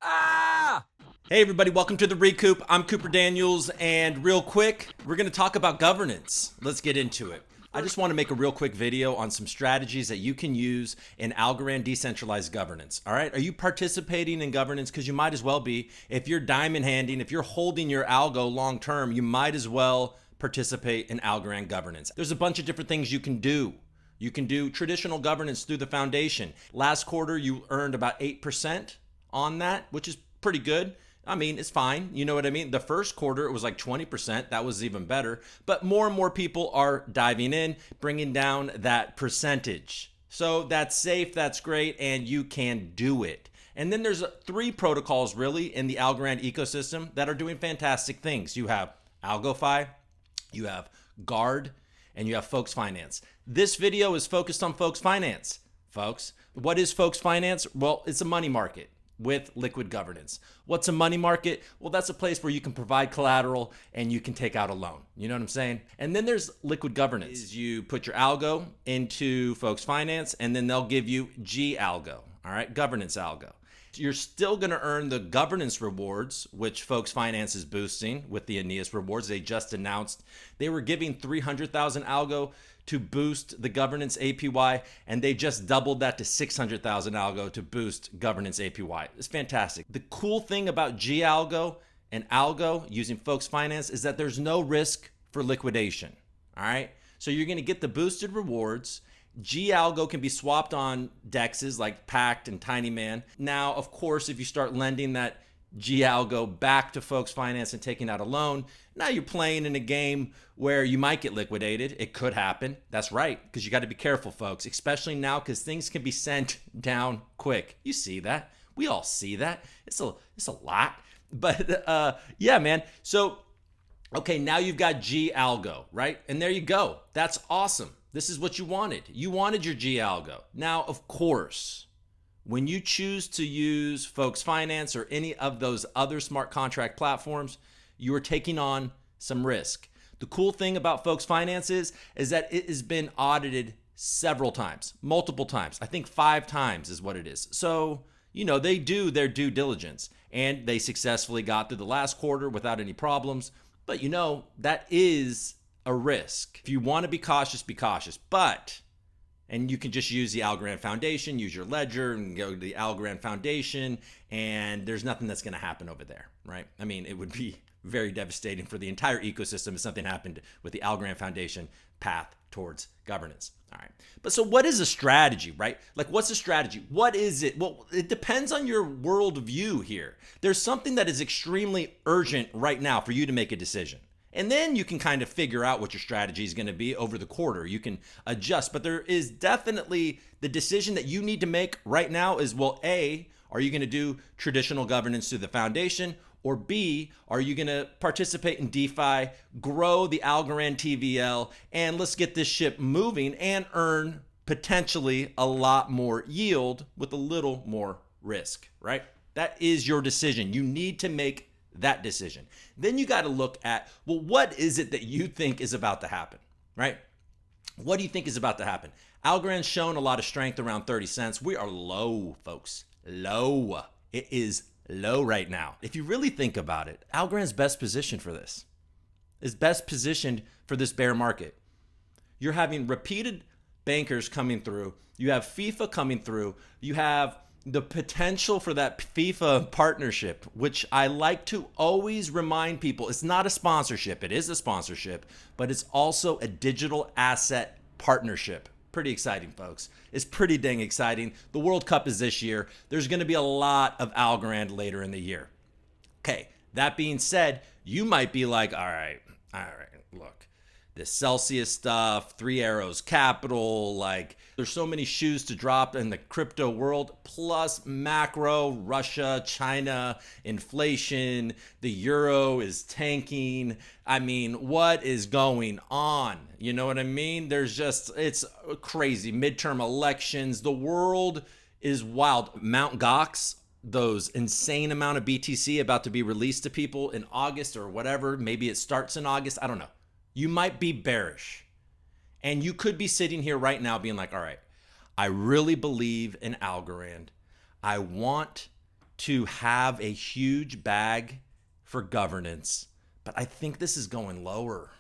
Ah! Hey everybody, welcome to the Recoup. I'm Cooper Daniels, and real quick, we're going to talk about governance. Let's get into it. I just want to make a real quick video on some strategies that you can use in Algorand decentralized governance. All right, are you participating in governance? Because you might as well be. If you're diamond handing, if you're holding your algo long term, you might as well participate in Algorand governance. There's a bunch of different things you can do. You can do traditional governance through the foundation. Last quarter, you earned about 8% on that, which is pretty good. I mean, it's fine. You know what I mean? The first quarter, it was like 20%. That was even better. But more and more people are diving in, bringing down that percentage. So that's safe, that's great, and you can do it. And then there's three protocols really in the Algorand ecosystem that are doing fantastic things. You have AlgoFi, you have Guard, and you have Folks Finance. This video is focused on Folks Finance, folks. What is Folks Finance? Well, it's a money market with liquid governance. What's a money market? Well, that's a place where you can provide collateral and you can take out a loan. You know what I'm saying? And then there's liquid governance. You put your algo into Folks Finance and then they'll give you GALGO, all right? Governance algo. You're still going to earn the governance rewards, which Folks Finance is boosting with the Aeneas rewards. They just announced they were giving 300,000 algo to boost the governance APY, and they just doubled that to 600,000 algo to boost governance APY. It's fantastic. The cool thing about GALGO and algo using Folks Finance is that there's no risk for liquidation. All right, so you're going to get the boosted rewards. GALGO can be swapped on dexes like Pact and Tiny Man. Now, of course, if you start lending that GALGO back to Folks Finance and taking out a loan, now you're playing in a game where you might get liquidated. It could happen. That's right, because you got to be careful, folks, especially now because things can be sent down quick. You see that. We all see that. It's a lot. But yeah, man. So, okay, now you've got GALGO, right? And there you go. That's awesome. This is what you wanted. You wanted your GALGO. Now, of course, when you choose to use Folks Finance or any of those other smart contract platforms, you are taking on some risk. The cool thing about Folks Finance is that it has been audited several times, multiple times. I think 5 times is what it is. So, you know, they do their due diligence and they successfully got through the last quarter without any problems. But you know, that is a risk. If you want to be cautious, be cautious. And you can just use the Algorand Foundation, use your ledger and go to the Algorand Foundation, and there's nothing that's going to happen over there, right? I mean, it would be very devastating for the entire ecosystem if something happened with the Algorand Foundation path towards governance. All right. But so what is a strategy, right? Like, what's a strategy? What is it? Well, it depends on your worldview here. There's something that is extremely urgent right now for you to make a decision. And then you can kind of figure out what your strategy is going to be over the quarter. You can adjust, but there is definitely the decision that you need to make right now is, well, A, are you going to do traditional governance through the foundation? Or B, are you going to participate in DeFi, grow the Algorand TVL, and let's get this ship moving and earn potentially a lot more yield with a little more risk, right? That is your decision. You need to make that decision. Then you got to look at, well, what is it that you think is about to happen, right? What do you think is about to happen? Algorand's shown a lot of strength around 30 cents. We are low, folks. Low. It is low right now. If you really think about it, Algorand's best positioned for this. Is best positioned for this bear market. You're having repeated bankers coming through. You have FIFA coming through. You have the potential for that FIFA partnership, which I like to always remind people, it's not a sponsorship. It is a sponsorship, but it's also a digital asset partnership. Pretty exciting, folks. It's pretty dang exciting. The World Cup is this year. There's going to be a lot of Algorand later in the year. Okay, that being said, you might be like, all right, look, this Celsius stuff, Three Arrows Capital, like there's so many shoes to drop in the crypto world, plus macro, Russia, China, inflation, the euro is tanking. I mean, what is going on? You know what I mean? It's crazy. Midterm elections, the world is wild. Mount Gox, those insane amount of BTC about to be released to people in August or whatever. Maybe it starts in August. I don't know. You might be bearish. And you could be sitting here right now being like, all right, I really believe in Algorand. I want to have a huge bag for governance, but I think this is going lower.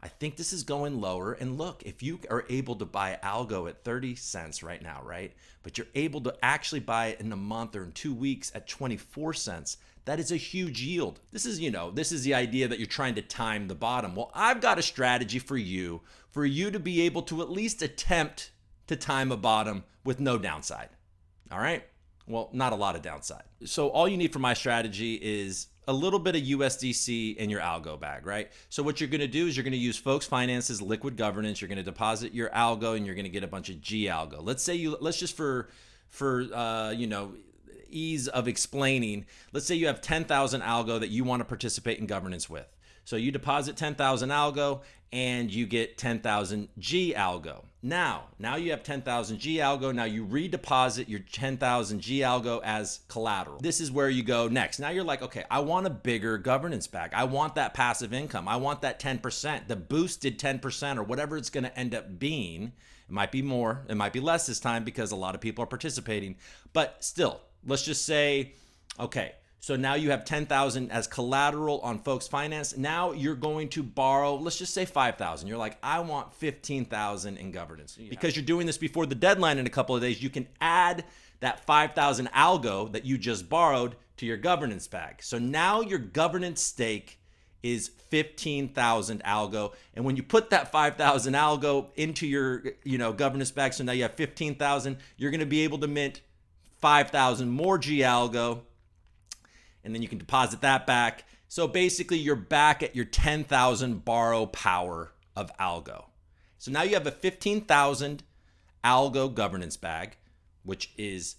I think this is going lower. And look, if you are able to buy Algo at 30 cents right now, right? But you're able to actually buy it in a month or in 2 weeks at 24 cents, that is a huge yield. This is, this is the idea that you're trying to time the bottom. Well, I've got a strategy for you to be able to at least attempt to time a bottom with no downside. All right? Well, not a lot of downside. So all you need for my strategy is a little bit of USDC in your Algo bag, right? So what you're going to do is you're going to use Folks Finance's liquid governance. You're going to deposit your Algo and you're going to get a bunch of GALGO. Let's just for ease of explaining, let's say you have 10,000 Algo that you want to participate in governance with. So you deposit 10,000 Algo and you get 10,000 GALGO. Now you have 10,000 GALGO. Now you redeposit your 10,000 GALGO as collateral. This is where you go next. Now you're like, okay, I want a bigger governance bag. I want that passive income. I want that 10%, the boosted 10% or whatever it's going to end up being. It might be more, it might be less this time because a lot of people are participating. But still, let's just say, okay, so now you have 10,000 as collateral on Folks Finance. Now you're going to borrow, let's just say 5,000. You're like, I want 15,000 in governance. Because you're doing this before the deadline in a couple of days, you can add that 5,000 Algo that you just borrowed to your governance bag. So now your governance stake is 15,000 Algo. And when you put that 5,000 Algo into your governance bag, so now you have 15,000, you're going to be able to mint 5,000 more GALGO. And then you can deposit that back. So basically you're back at your 10,000 borrow power of Algo. So now you have a 15,000 Algo governance bag, which is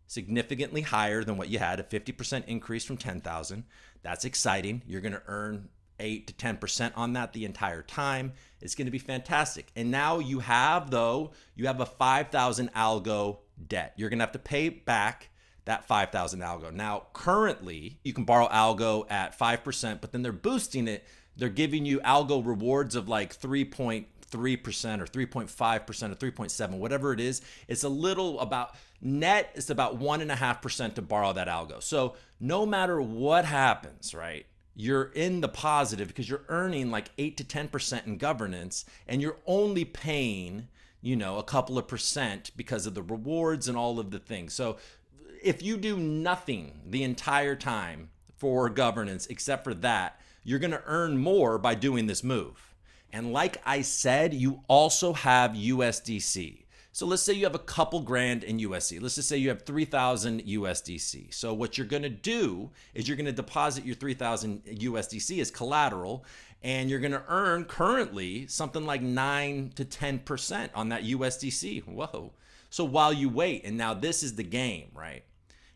significantly higher than what you had, a 50% increase from 10,000. That's exciting. You're going to earn 8 to 10% on that the entire time. It's going to be fantastic. And now you have a 5,000 Algo debt. You're going to have to pay back that 5,000 Algo. Now, currently, you can borrow Algo at 5%, but then they're boosting it. They're giving you Algo rewards of like 3.3% or 3.5% or 3.7, whatever it is. It's a little about net. It's about 1.5% to borrow that Algo. So no matter what happens, right, you're in the positive because you're earning like 8 to 10% in governance, and you're only paying, a couple of percent because of the rewards and all of the things. So if you do nothing the entire time for governance except for that, you're going to earn more by doing this move. And like I said, you also have USDC. So let's say you have a couple grand in USD. Let's just say you have 3,000 USDC. So what you're going to do is you're going to deposit your 3,000 USDC as collateral, and you're going to earn currently something like 9 to 10% on that USDC. Whoa. So while you wait, and now this is the game, right?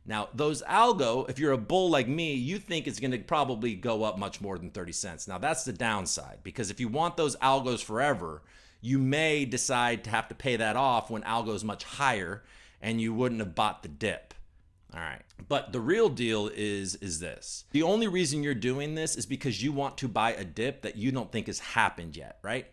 Now, those Algo, if you're a bull like me, you think it's going to probably go up much more than 30 cents. Now, that's the downside, because if you want those Algos forever, you may decide to have to pay that off when Algo is much higher, and you wouldn't have bought the dip. All right. But the real deal is this. The only reason you're doing this is because you want to buy a dip that you don't think has happened yet, right?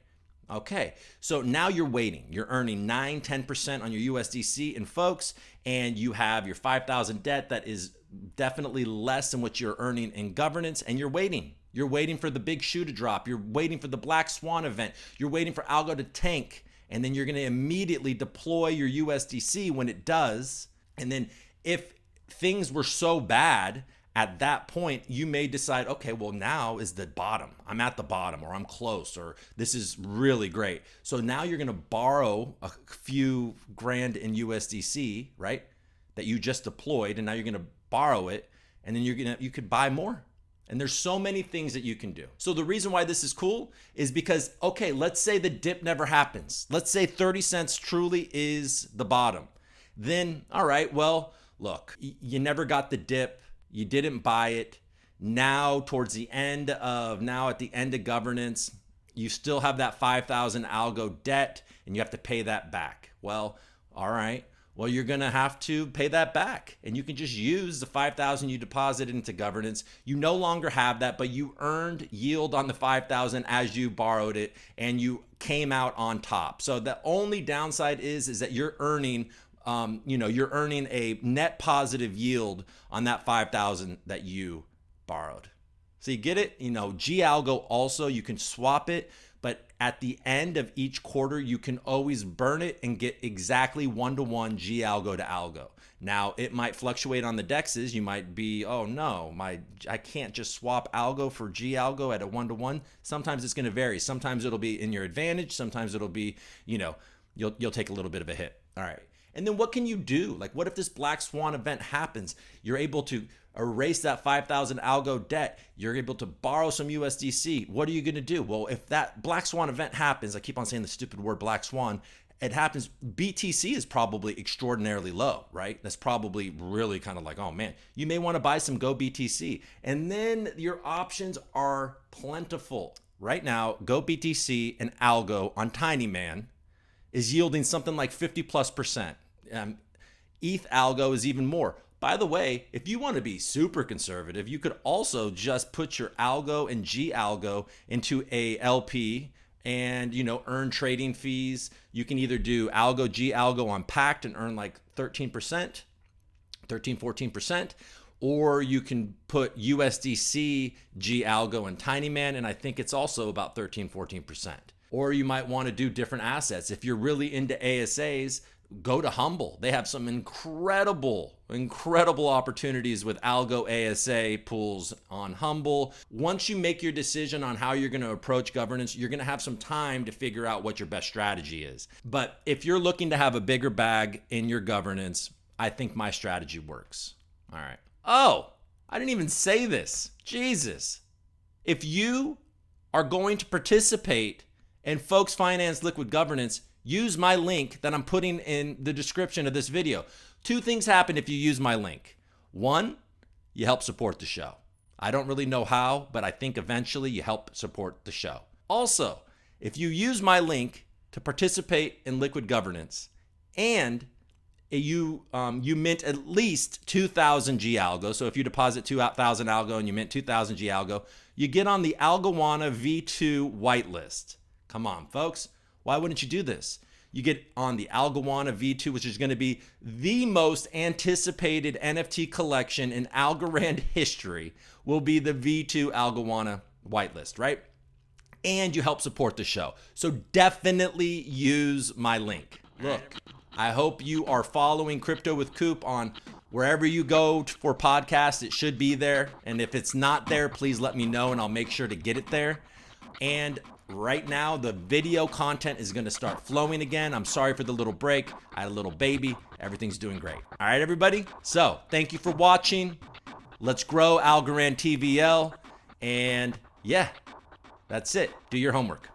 Okay, so now you're waiting. You're earning 9, 10% on your USDC, and folks, and you have your 5,000 debt that is definitely less than what you're earning in governance, and you're waiting. You're waiting for the big shoe to drop. You're waiting for the Black Swan event. You're waiting for Algo to tank, and then you're going to immediately deploy your USDC when it does. And then if things were so bad, at that point, you may decide, okay, well, now is the bottom. I'm at the bottom, or I'm close, or this is really great. So now you're going to borrow a few grand in USDC, right, that you just deployed, and now you're going to borrow it, and then you could buy more. And there's so many things that you can do. So the reason why this is cool is because, okay, let's say the dip never happens. Let's say 30 cents truly is the bottom. Then, all right, well, look, you never got the dip. You didn't buy it. Now, at the end of governance, you still have that 5,000 Algo debt, and you have to pay that back. Well, all right. Well, you're going to have to pay that back, and you can just use the 5,000 you deposited into governance. You no longer have that, but you earned yield on the 5,000 as you borrowed it, and you came out on top. So the only downside is that you're earning you're earning a net positive yield on that 5,000 that you borrowed. So you get it? GALGO also, you can swap it, but at the end of each quarter, you can always burn it and get exactly 1-to-1 GALGO to algo. Now, it might fluctuate on the dexes. You might be, oh no, I can't just swap algo for GALGO at a 1-to-1. Sometimes it's going to vary. Sometimes it'll be in your advantage. Sometimes it'll be, you'll take a little bit of a hit. All right. And then what can you do? Like, what if this black swan event happens? You're able to erase that 5,000 algo debt. You're able to borrow some USDC. What are you going to do? Well, if that black swan event happens, I keep on saying the stupid word black swan, it happens, BTC is probably extraordinarily low, right? That's probably really kind of like, oh man, you may want to buy some goBTC. And then your options are plentiful. Right now, goBTC and algo on TinyMan is yielding something like 50+%. ETH algo is even more. By the way, if you want to be super conservative, you could also just put your algo and GALGO into a LP and earn trading fees. You can either do algo, GALGO on Pact and earn like 13%, 14%, or you can put USDC, GALGO and TinyMan, and I think it's also about 14%. Or you might want to do different assets. If you're really into ASAs, go to Humble. They have some incredible opportunities with algo ASA pools on Humble. Once you make your decision on how you're going to approach governance, you're going to have some time to figure out what your best strategy is. But if you're looking to have a bigger bag in your governance, I think my strategy works. All right. Oh, I didn't even say this. Jesus. If you are going to participate in Folks Finance Liquid Governance, use my link that I'm putting in the description of this video. Two things happen if you use my link. One, you help support the show. I don't really know how, but I think eventually you help support the show. Also, if you use my link to participate in Liquid Governance and you mint at least 2,000 GALGO, so if you deposit 2,000 algo and you mint 2,000 GALGO, you get on the Goanna V2 whitelist. Come on, folks. Why wouldn't you do this? You get on the Goanna V2, which is going to be the most anticipated NFT collection in Algorand history, will be the V2 Goanna whitelist, right? And you help support the show. So definitely use my link. Look, I hope you are following Crypto with Coop on wherever you go for podcasts. It should be there. And if it's not there, please let me know and I'll make sure to get it there. And right now, the video content is going to start flowing again. I'm sorry for the little break. I had a little baby. Everything's doing great. All right, everybody. So thank you for watching. Let's grow Algorand TVL. And yeah, that's it. Do your homework.